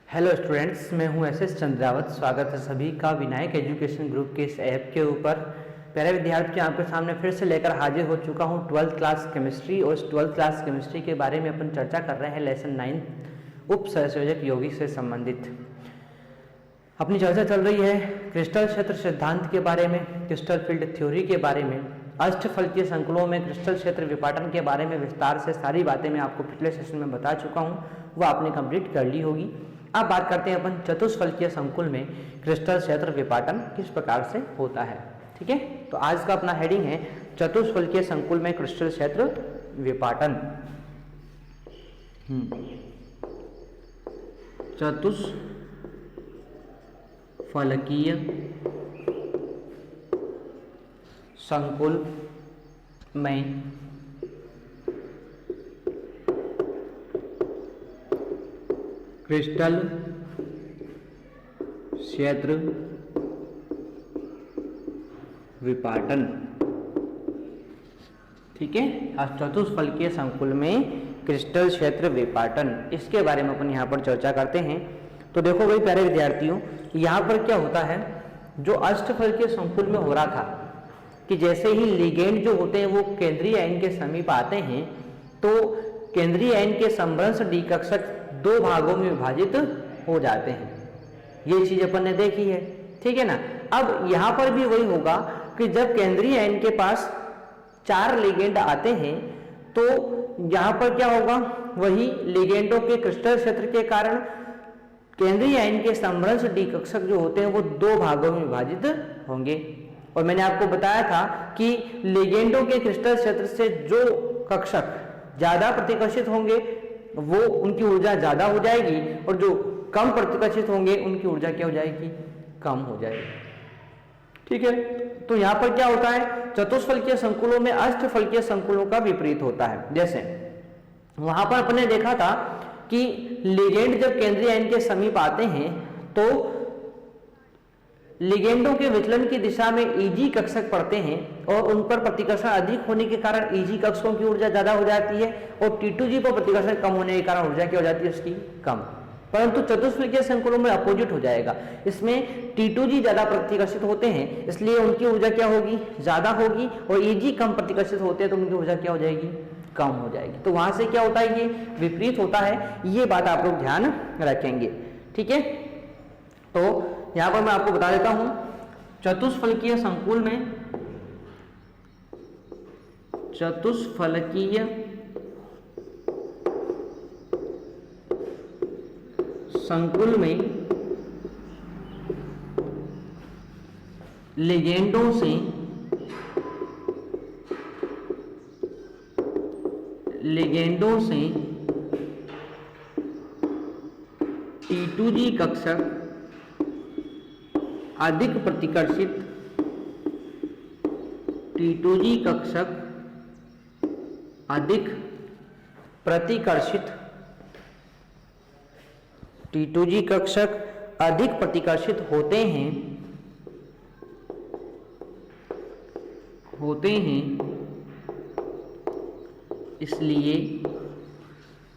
Hello students, मैं हूं S Chandrawat. स्वागत है सभी का विनायक एजुकेशन ग्रुप के इस ऐप के ऊपर। प्यारे विद्यार्थी, आपके सामने फिर से लेकर हाजिर हो चुका हूं 12th क्लास केमिस्ट्री। और इस 12th क्लास केमिस्ट्री के बारे में अपन चर्चा कर रहे हैं लेसन 9 उप सहसंयोजक यौगिक से संबंधित। अपनी चर्चा चल रही है क्रिस्टल क्षेत्र सिद्धांत के बारे में, क्रिस्टल फील्ड थ्योरी के बारे में, अष्टफलकीय संकुलों में क्रिस्टल क्षेत्र विपाटन के बारे में विस्तार से सारी बातें मैं आपको पिछले सेशन में बता चुका हूं, वो आपने कंप्लीट कर ली होगी। अब बात करते हैं अपन चतुष्फलकीय संकुल में क्रिस्टल क्षेत्र विपाटन किस प्रकार से होता है। ठीक है, तो आज का अपना हेडिंग है चतुष्फलकीय संकुल में क्रिस्टल क्षेत्र विपाटन। चतुष्फलकीय संकुल में क्रिस्टल क्षेत्र विपाटन। ठीक है, चतुष्फलकीय संकुल में क्रिस्टल क्षेत्र विपाटन, इसके बारे में अपन यहाँ पर चर्चा करते हैं। तो देखो भाई प्यारे विद्यार्थियों, यहाँ पर क्या होता है, जो अष्टफलकीय संकुल में हो रहा था कि जैसे ही लिगेंड जो होते हैं वो केंद्रीय आयन के समीप आते हैं तो केंद्रीय आयन के समभ्रंश डी कक्षक दो भागों में विभाजित हो जाते हैं। ये चीज अपन ने देखी है, ठीक है ना। अब यहां पर भी वही होगा कि जब केंद्रीय आयन के पास 4 लिगेंड आते हैं तो यहां पर क्या होगा, वही लिगेंडों के क्रिस्टल क्षेत्र के कारण केंद्रीय आयन के समभ्रंश डी कक्षक जो होते हैं वो 2 भागों में विभाजित होंगे। और मैंने आपको बताया था कि लिगेंडों के क्रिस्टल क्षेत्र से जो कक्षक ज्यादा प्रतिकर्षित होंगे वो उनकी ऊर्जा ज्यादा हो जाएगी, और जो कम प्रतिकर्षित होंगे उनकी ऊर्जा क्या हो जाएगी, कम हो जाएगी। ठीक है, तो यहां पर क्या होता है, चतुष्फलकीय संकुलों में अष्टफलकीय संकुलों का विपरीत होता है। जैसे वहां पर अपने देखा था कि लिगेंड जब केंद्रीय आयन के समीप आते हैं तो लिगेंडों के विचलन की दिशा में ईजी कक्षक पड़ते हैं और उन पर प्रतिकर्षण अधिक होने के कारण ईजी कक्षकों की ऊर्जा ज्यादा हो जाती है, और T2G पर प्रतिकर्षण कम होने के कारण ऊर्जा क्या हो जाती है उसकी, कम। परंतु चतुष्फलकीय संकुलों में अपोजिट हो जाएगा, इसमें T2G ज्यादा प्रतिकर्षित होते हैं इसलिए उनकी ऊर्जा क्या होगी, ज्यादा होगी, और ईजी कम प्रतिकर्षित होते हैं तो उनकी ऊर्जा क्या हो जाएगी, कम हो जाएगी। तो वहां से क्या होता है, ये विपरीत होता है, ये बात आप लोग ध्यान रखेंगे। ठीक है, तो यहां पर मैं आपको बता देता हूं, चतुष्फलकीय संकुल में लिगेंडों से T2G कक्षक अधिक प्रतिकर्षित T2G कक्षक अधिक प्रतिकर्षित T2G कक्षक अधिक प्रतिकर्षित होते हैं इसलिए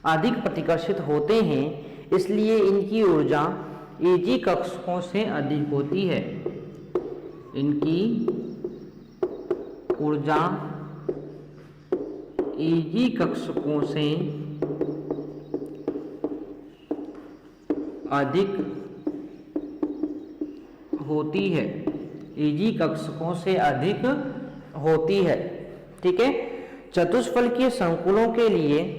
अधिक प्रतिकर्षित होते हैं इसलिए इनकी ऊर्जा ईजी कक्षकों से अधिक होती है। इनकी ऊर्जा ईजी कक्षकों से अधिक होती है, ईजी कक्षकों से अधिक होती है। ठीक है, चतुष्फलकीय संकुलों के लिए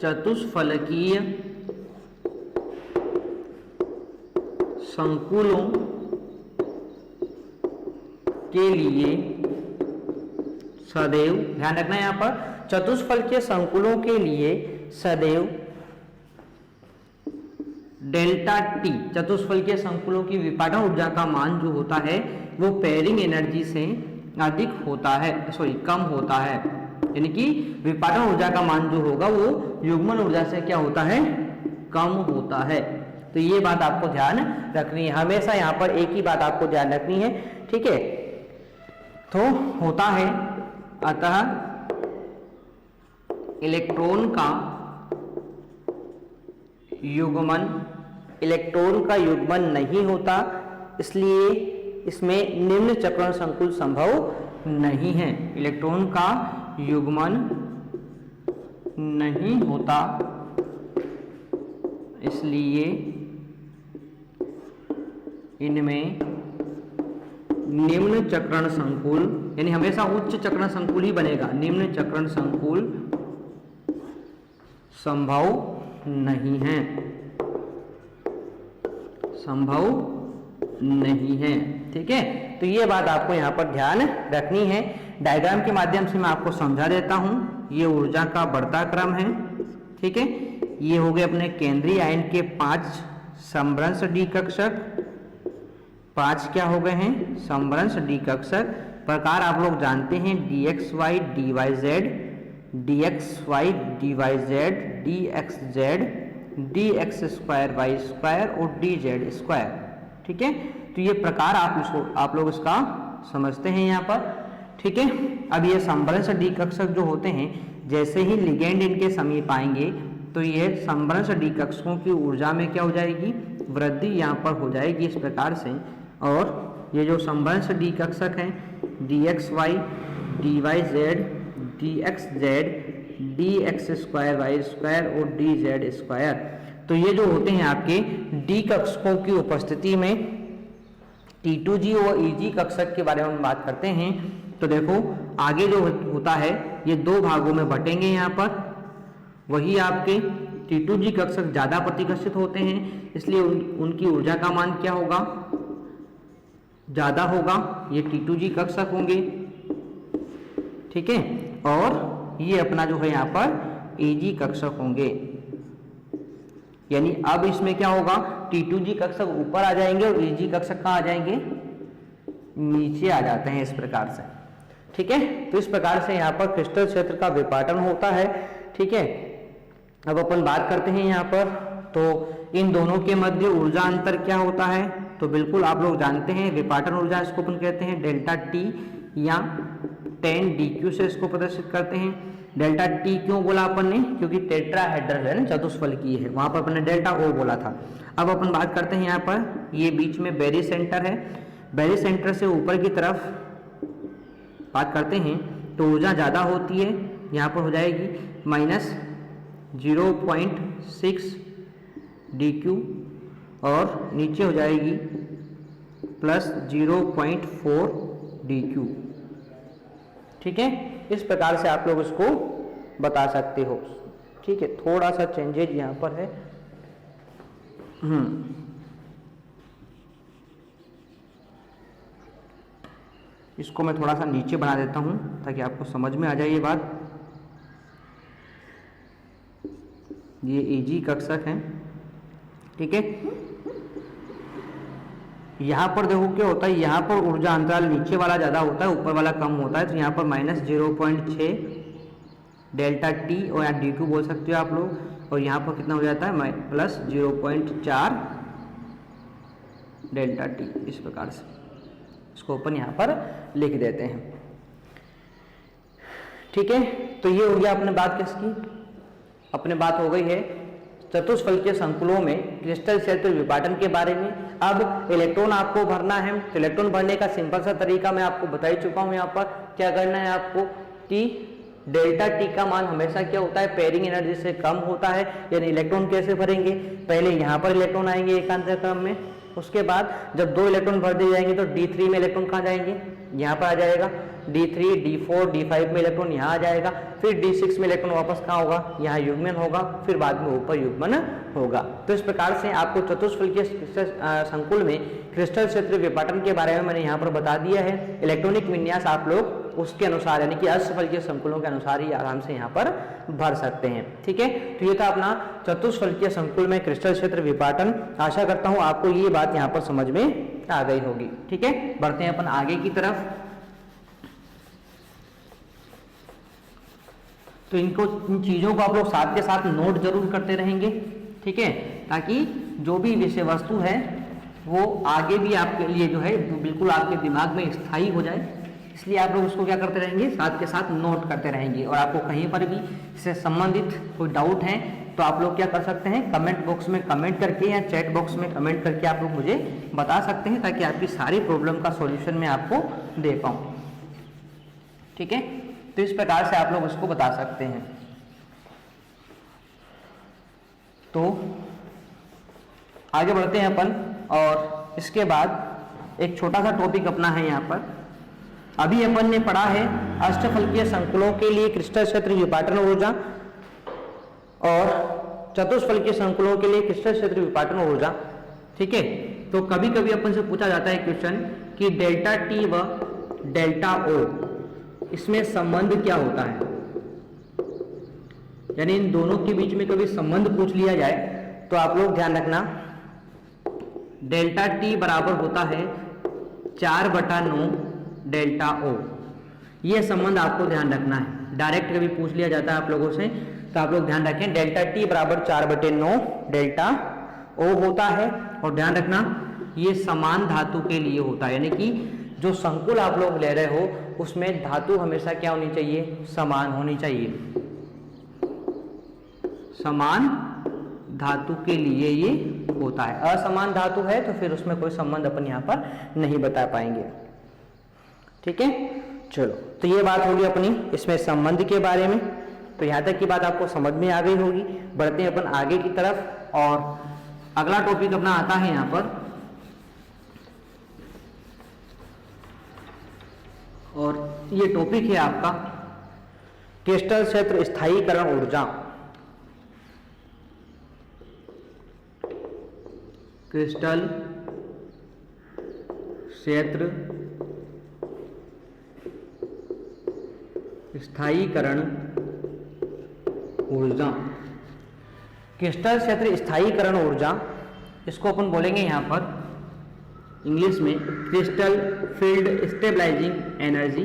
चतुष्फलकीय संकुलों के लिए सदैव, ध्यान रखना है यहां पर, चतुष्फलकीय संकुलों के लिए सदैव डेल्टा टी, चतुष्फलकीय संकुलों की विपाटन ऊर्जा का मान जो होता है वो पेयरिंग एनर्जी से अधिक होता है, कम होता है। यानी कि विपाटन ऊर्जा का मान जो होगा वो युग्मन ऊर्जा से क्या होता है, कम होता है। तो ये बात आपको ध्यान रखनी है, हमेशा यहाँ पर एक ही बात आपको ध्यान रखनी है। ठीक है, तो होता है, अतः इलेक्ट्रॉन का युग्मन, इलेक्ट्रॉन का युग्मन नहीं होता, इसलिए इसमें निम्न चक्रण संकुल संभव नहीं है। इलेक्ट्रॉन का युग्मन नहीं होता, इसलिए इनमें निम्न चक्रण संकुल, यानी हमेशा उच्च चक्रण संकुल ही बनेगा, निम्न चक्रण संकुल संभव नहीं है, संभव नहीं है। ठीक है, तो ये बात आपको यहाँ पर ध्यान रखनी है। डायग्राम के माध्यम से मैं आपको समझा देता हूँ। ये ऊर्जा का बढ़ता क्रम है। ठीक है, ये हो गए अपने केंद्रीय आयन के 5 समभ्रंश डी कक्षक। 5 क्या हो गए हैं? समभ्रंश डी कक्षक। प्रकार आप लोग जानते हैं dxy dyz, dxy dyz, dxz, dx square Y square और dz स्क्वायर। ठीक है, तो ये प्रकार आप लोग इसका समझते हैं यहाँ पर। ठीक है, अब ये समभ्रंश डी कक्षक जो होते हैं, जैसे ही लिगेंड इनके समीप आएंगे तो ये समभ्रंश डी कक्षकों की ऊर्जा में क्या हो जाएगी? वृद्धि यहाँ पर हो जाएगी इस प्रकार से। और ये जो समभ्रंश डी कक्षक हैं dxy dyz, dxz, dx square Y square और dz स्क्वायर, तो ये जो होते हैं आपके डी कक्षकों की उपस्थिति में T2G और EG कक्षक के बारे में बात करते हैं। तो देखो आगे जो होता है ये 2 भागों में बटेंगे यहाँ पर। वही आपके T2G कक्षक ज़्यादा प्रतिकर्षित होते हैं, इसलिए उनकी ऊर्जा का मान क्या होगा? ज़्यादा होगा। ये T2G कक्षक होंगे। ठीक है, और ये अपना जो है यहाँ पर EG कक्षक होंगे। यानी अब इसमें क्या होगा? T2G कक्षक ऊपर आ जाएंगे और EG कक्षक कहाँ आ जाएंगे? नीचे आ जाते हैं इस प्रकार से। ठीक है, तो इस प्रकार से यहाँ पर क्रिस्टल क्षेत्र का विपाटन होता है। ठीक है, अब अपन बात करते हैं यहाँ पर, तो इन दोनों के मध्य ऊर्जा अंतर क्या होता है? तो बिल्कुल आप लोग जानते हैं विपाटन ऊर्जा, इसको अपन कहते हैं डेल्टा टी या 10 dq से इसको प्रदर्शित करते हैं। डेल्टा टी क्यों बोला अपन ने? क्योंकि टेट्राहेड्रल है ना, चतुष्फलकीय है, वहां पर अपन ने डेल्टा ओ बोला था। अब अपन बात करते हैं यहाँ पर, ये बीच में बेरी सेंटर है, बेरी सेंटर से ऊपर की तरफ बात करते हैं तो ऊर्जा ज़्यादा होती है। यहाँ पर हो जाएगी -0.6 dq और नीचे हो जाएगी +0.4 dq। ठीक है, इस प्रकार से आप लोग इसको बता सकते हो। ठीक है, थोड़ा सा चेंजेज यहाँ पर है। इसको मैं थोड़ा सा नीचे बना देता हूँ ताकि आपको समझ में आ जाए ये बात। ये EG कक्षक है। ठीक है, यहाँ पर देखो क्या होता है, यहाँ पर ऊर्जा अंतराल नीचे वाला ज़्यादा होता है, ऊपर वाला कम होता है। तो यहाँ पर -0.6 डेल्टा टी और यहाँ dq बोल सकते हो आप लोग, और यहाँ पर कितना हो जाता है +0.4 डेल्टा टी। इस प्रकार से इसको अपन यहाँ पर लिख देते हैं। ठीक है, तो ये हो गया अपने बात किसकी? अपने बात हो गई है चतुष्फलकीय संकुलों में क्रिस्टल क्षेत्र विपाटन के बारे में। अब इलेक्ट्रॉन आपको भरना है, तो इलेक्ट्रॉन भरने का सिंपल सा तरीका मैं आपको बता ही चुका हूँ। यहाँ पर क्या करना है आपको कि डेल्टा टी का मान हमेशा क्या होता है? पेयरिंग एनर्जी से कम होता है। यानी इलेक्ट्रॉन कैसे भरेंगे? पहले यहाँ पर इलेक्ट्रॉन आएंगे एकांतर क्रम में, उसके बाद जब 2 इलेक्ट्रॉन भर दिए जाएंगे तो D3 में इलेक्ट्रॉन कहाँ जाएंगे? यहाँ पर आ जाएगा। D3, D4, D5 में इलेक्ट्रॉन यहाँ आ जाएगा। फिर D6 में इलेक्ट्रॉन वापस कहाँ होगा? यहाँ युग्मन होगा, फिर बाद में ऊपर युग्मन होगा। तो इस प्रकार से आपको चतुष्फलकीय संकुल में क्रिस्टल क्षेत्र विपाटन के बारे में मैंने यहाँ पर बता दिया है। इलेक्ट्रॉनिक विन्यास आप लोग उसके अनुसार यानी कि अष्टफलकीय संकुलों के अनुसार ही आराम से यहाँ पर भर सकते हैं। ठीक है, तो ये था अपना चतुष्फलकीय संकुल में क्रिस्टल क्षेत्र विपाटन। आशा करता हूँ आपको ये बात यहाँ पर समझ में आ गई होगी। ठीक है, बढ़ते हैं अपन आगे की तरफ। तो इन चीज़ों को आप लोग साथ के साथ नोट जरूर करते रहेंगे। ठीक है, ताकि जो भी विषय वस्तु है वो आगे भी आपके लिए जो है बिल्कुल आपके दिमाग में स्थायी हो जाए, इसलिए आप लोग उसको क्या करते रहेंगे? साथ के साथ नोट करते रहेंगे। और आपको कहीं पर भी इससे संबंधित कोई डाउट है तो आप लोग क्या कर सकते हैं, कमेंट बॉक्स में कमेंट करके या चैट बॉक्स में कमेंट करके आप लोग मुझे बता सकते हैं, ताकि आपकी सारी प्रॉब्लम का सॉल्यूशन मैं आपको दे पाऊँ। ठीक है, तो इस प्रकार से आप लोग उसको बता सकते हैं। तो आगे बढ़ते हैं अपन, और इसके बाद एक छोटा सा टॉपिक अपना है यहाँ पर। अभी अपन ने पढ़ा है अष्टफलकीय संकुलों के लिए क्रिस्टल क्षेत्र विपाटन ऊर्जा और चतुष्फलकीय संकुलों के लिए क्रिस्टल क्षेत्र विपाटन ऊर्जा। ठीक है, तो कभी कभी अपन से पूछा जाता है क्वेश्चन कि डेल्टा टी व डेल्टा ओ, इसमें संबंध क्या होता है, यानी इन दोनों के बीच में कभी संबंध पूछ लिया जाए तो आप लोग ध्यान रखना, डेल्टा टी बराबर होता है 4/9 डेल्टा ओ। ये संबंध आपको ध्यान रखना है, डायरेक्ट कभी पूछ लिया जाता है आप लोगों से, तो आप लोग ध्यान रखें डेल्टा टी बराबर 4/9 डेल्टा ओ होता है। और ध्यान रखना ये समान धातु के लिए होता है, यानी कि जो संकुल आप लोग ले रहे हो उसमें धातु हमेशा क्या होनी चाहिए, समान होनी चाहिए। समान धातु के लिए ये होता है, असमान धातु है तो फिर उसमें कोई संबंध अपन यहाँ पर नहीं बता पाएंगे। ठीक है, चलो, तो ये बात होगी अपनी इसमें संबंध के बारे में। तो यहाँ तक की बात आपको समझ में आ गई होगी। बढ़ते हैं अपन आगे की तरफ, और अगला टॉपिक अपना आता है यहाँ पर, और ये टॉपिक है आपका क्रिस्टल क्षेत्र स्थायीकरण ऊर्जा। क्रिस्टल क्षेत्र स्थायीकरण ऊर्जा। क्रिस्टल क्षेत्र स्थायीकरण ऊर्जा, इसको अपन बोलेंगे यहाँ पर इंग्लिश में crystal field stabilising energy,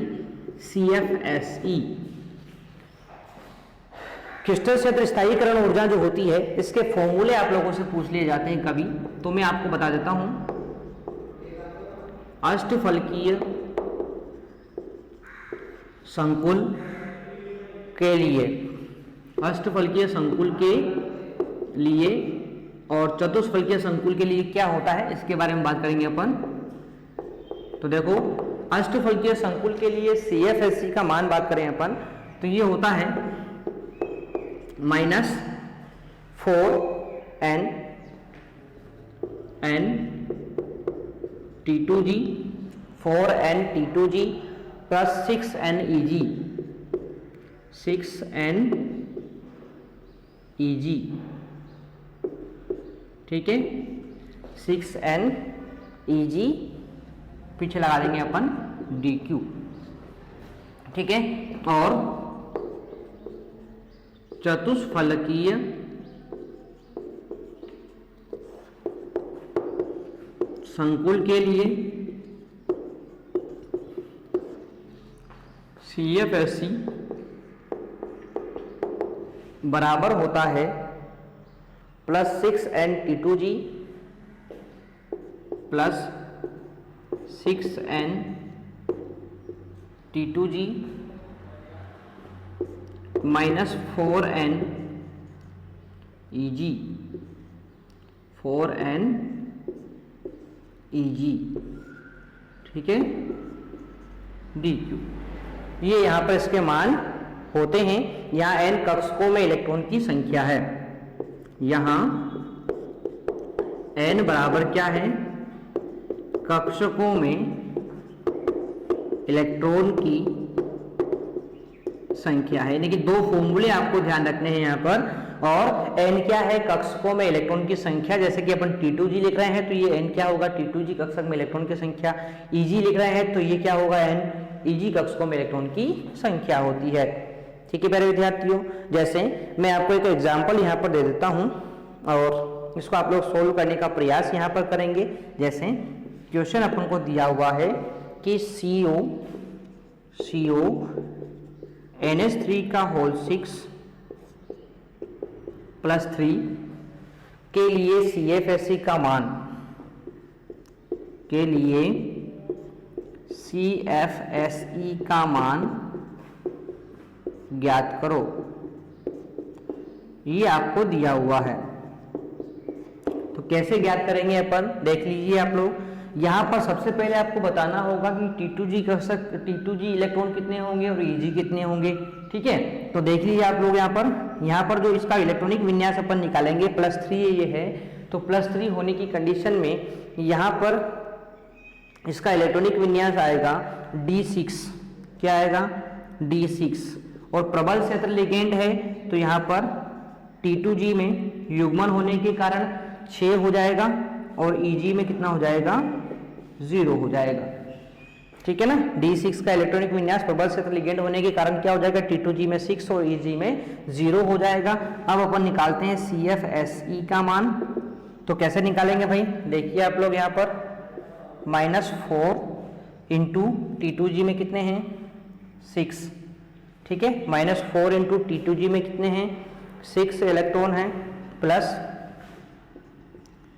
CFSE। Crystal क्षेत्र स्थायीकरण ऊर्जा जो होती है, इसके फॉर्मूले आप लोगों से पूछ लिए जाते हैं कभी, तो मैं आपको बता देता हूं। अष्टफलकीय संकुल के लिए, अष्टफलकीय संकुल के लिए और चतुष्फलकीय संकुल के लिए क्या होता है, इसके बारे में बात करेंगे अपन। तो देखो, अष्टफलकीय संकुल के लिए CFSE का मान बात करें अपन, तो ये होता है -4n T2G, 4n T2G plus 6n EG, 6n EG। ठीक है, 6n EG पीछे लगा देंगे अपन DQ। ठीक है, और चतुष्फलकीय संकुल के लिए CFSE बराबर होता है plus 6n T2G plus 6n T2G minus 4n EG, 4n EG। ठीक है, DQ। ये यहाँ पर इसके मान होते हैं। यहाँ n कक्षकों में इलेक्ट्रॉन की संख्या है, यहाँ n बराबर क्या है, कक्षकों में इलेक्ट्रॉन की संख्या है। यानी कि दो फॉर्मूले आपको ध्यान रखने हैं यहाँ पर, और n क्या है, कक्षकों में इलेक्ट्रॉन की संख्या। जैसे कि अपन T2G लिख रहे हैं तो ये n क्या होगा, T2G कक्षक में इलेक्ट्रॉन की संख्या। EG लिख रहे हैं तो ये क्या होगा, n EG कक्षकों में इलेक्ट्रॉन की संख्या होती है। ठीक है प्यारे विद्यार्थियों, जैसे मैं आपको एक एग्जाम्पल यहाँ पर दे देता हूँ और इसको आप लोग सोल्व करने का प्रयास यहाँ पर करेंगे। जैसे क्वेश्चन अपन को दिया हुआ है कि CO NH3 का होल 6 प्लस 3 के लिए CFSE का मान, के लिए CFSE का मान ज्ञात करो। ये आपको दिया हुआ है। तो कैसे ज्ञात करेंगे अपन, देख लीजिए आप लोग। यहाँ पर सबसे पहले आपको बताना होगा कि T2G इलेक्ट्रॉन कितने होंगे और Eg कितने होंगे, ठीक है। तो देख लीजिए आप लोग यहाँ पर जो इसका इलेक्ट्रॉनिक विन्यास अपन निकालेंगे +3 ये है, तो +3 होने की कंडीशन में यहाँ पर इसका इलेक्ट्रॉनिक विन्यास आएगा D6। क्या आएगा? D6। और प्रबल क्षेत्र लिगेंड है तो यहाँ पर T2G में युग्मन होने के कारण 6 हो जाएगा और Eg में कितना हो जाएगा? 0 हो जाएगा, ठीक है ना। D6 का इलेक्ट्रॉनिक विन्यास प्रबल क्षेत्र लिगेंड होने के कारण क्या हो जाएगा? T2G में 6 और Eg में 0 हो जाएगा। अब अपन निकालते हैं CFSe का मान। तो कैसे निकालेंगे भाई? देखिए आप लोग यहाँ पर -4 इंटू T2G में कितने हैं? 6, ठीक है। -4 इंटू T2G में कितने हैं? 6 इलेक्ट्रॉन हैं, प्लस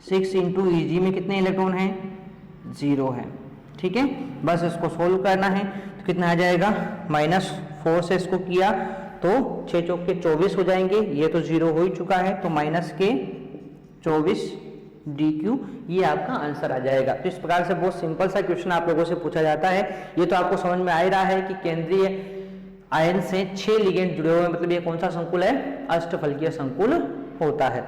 6 इंटू Eg में कितने इलेक्ट्रॉन हैं? 0 है, ठीक है। बस इसको सोल्व करना है तो कितना आ जाएगा? -4 से इसको किया तो 6 चौक के 24 हो जाएंगे, ये तो 0 हो ही चुका है, तो -24 DQ ये आपका आंसर आ जाएगा। तो इस प्रकार से बहुत सिंपल सा क्वेश्चन आप लोगों से पूछा जाता है। ये तो आपको समझ में आ ही रहा है कि केंद्रीय आयन से 6 लिगेंड जुड़े हुए, मतलब ये कौन सा संकुल है? अष्टफलकीय संकुल होता है,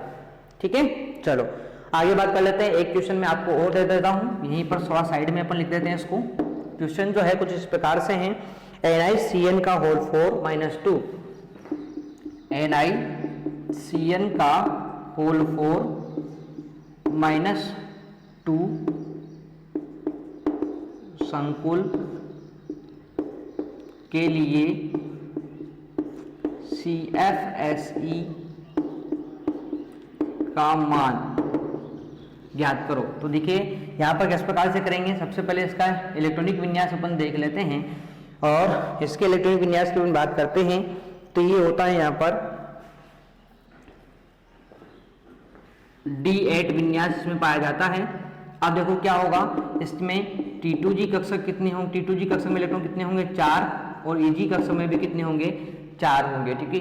ठीक है। चलो आगे बात कर लेते हैं। एक क्वेश्चन मैं आपको और दे देता हूं, यहीं पर थोड़ा साइड में अपन लिख देते हैं इसको। क्वेश्चन जो है कुछ इस प्रकार से है, NiCN का होल 4 -2, NiCN का होल 4 -2 संकुल के लिए CFSe का मान ज्ञात करो। तो देखिए यहाँ पर किस प्रकार से करेंगे। सबसे पहले इसका इलेक्ट्रॉनिक विन्यास अपन देख लेते हैं, और इसके इलेक्ट्रॉनिक विन्यास की अपन बात करते हैं तो ये होता है यहाँ पर D8 विन्यास इसमें पाया जाता है। अब देखो क्या होगा, इसमें T2G कक्षक कितने होंगे? T2G कक्षक में इलेक्ट्रॉन कितने होंगे? 4, और Eg कक्षक में भी कितने होंगे? 4 होंगे, ठीक है।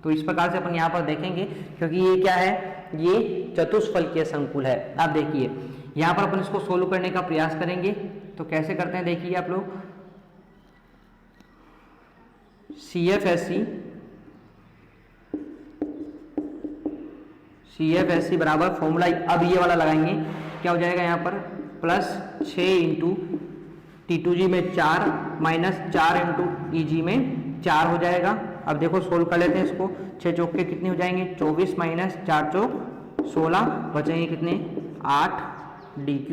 तो इस प्रकार से अपन यहाँ पर देखेंगे, क्योंकि ये क्या है? ये चतुष्फलकीय संकुल है। अब देखिए यहाँ पर अपन इसको सोल्व करने का प्रयास करेंगे। तो कैसे करते हैं देखिए आप लोग। CFSe बराबर फॉर्मूला अब ये वाला लगाएंगे, क्या हो जाएगा यहाँ पर? +6 इंटू T2G में 4 -4 इंटू Eg में 4 हो जाएगा। अब देखो सोल्व कर लेते हैं इसको। 6 चौक के कितने हो जाएंगे? 24 -4 चौक 16, बचेंगे कितने? 8 DQ।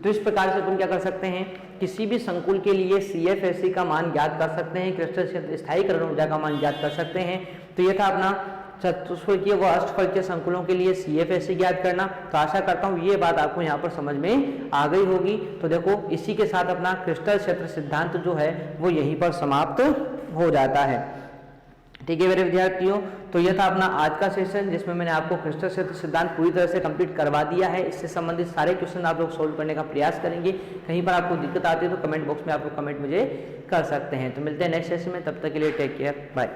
तो इस प्रकार से तुम क्या कर सकते हैं, किसी भी संकुल के लिए CFSe का मान ज्ञात कर सकते हैं, क्रिस्टल क्षेत्र स्थायीकरण ऊर्जा का मान ज्ञात कर सकते हैं। तो ये था अपना चतुष्फलकीय व अष्टफलकीय संकुलों के लिए CFSe ज्ञात करना। तो आशा करता हूँ ये बात आपको यहाँ पर समझ में आ गई होगी। तो देखो इसी के साथ अपना क्रिस्टल क्षेत्र सिद्धांत जो है वो यहीं पर समाप्त हो जाता है, ठीक है मेरे विद्यार्थियों। तो यह था अपना आज का सेशन, जिसमें मैंने आपको क्रिस्टल क्षेत्र सिद्धांत पूरी तरह से कंप्लीट करवा दिया है। इससे संबंधित सारे क्वेश्चन आप लोग सोल्व करने का प्रयास करेंगे। कहीं पर आपको दिक्कत आती है तो कमेंट बॉक्स में आप लोग कमेंट मुझे कर सकते हैं। तो मिलते हैं नेक्स्ट सेशन में, तब तक के लिए टेक केयर, बाय।